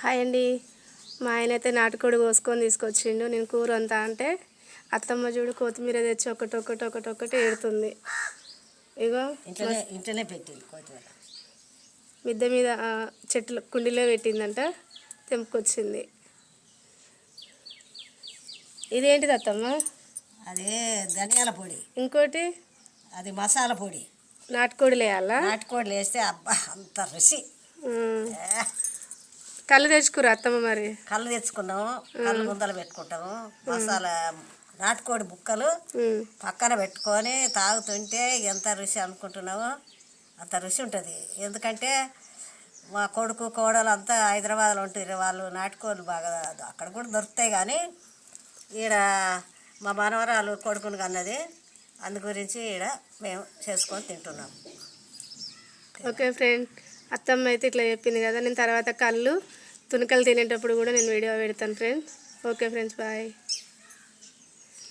Hi అండి. మా ఆయన అయితే నాటుకోడి కోసుకొని తీసుకొచ్చిండు. నేను కూర అంతా అంటే అత్తమ్మ చూడు కొత్తిమీర తెచ్చి ఒకటి ఏడుతుంది. ఇగో ఇంట్లోనే పెట్టింది కొత్తిమీర, మిద్దె మీద చెట్లు కుండీలో పెట్టిందంట, తెంపుకొచ్చింది. ఇదేంటిది అత్తమ్మ? అదే ధనియాల పొడి, ఇంకోటి అది మసాలా పొడి. నాటుకోడి వేయాలా? నాటుకోడి వేస్తే అబ్బా అంత రుచి. కళ్ళు తెచ్చుకురా అత్తమ్మ? మరి కళ్ళు తెచ్చుకున్నాము, కళ్ళు ముందలు పెట్టుకుంటాము. మసాలా నాటుకోడి ముక్కలు పక్కన పెట్టుకొని తాగుతుంటే ఎంత రుచి అనుకుంటున్నాము అంత రుచి ఉంటుంది. ఎందుకంటే మా కొడుకు కోడలు అంతా హైదరాబాద్లో ఉంటారు. వాళ్ళు నాటుకోళ్ళు బాగా అక్కడ కూడా దొరుకుతాయి, కానీ ఈడ మా మనవరాలు కొడుకుని కన్నది, అందు గురించి ఈడ మేము చేసుకొని తింటున్నాం. ఓకే ఫ్రెండ్, అత్తమ్మ అయితే ఇట్లా చెప్పింది కదా. నేను తర్వాత కళ్ళు తునకలు తినేటప్పుడు కూడా నేను వీడియో పెడతాను ఫ్రెండ్స్. Okay friends, bye.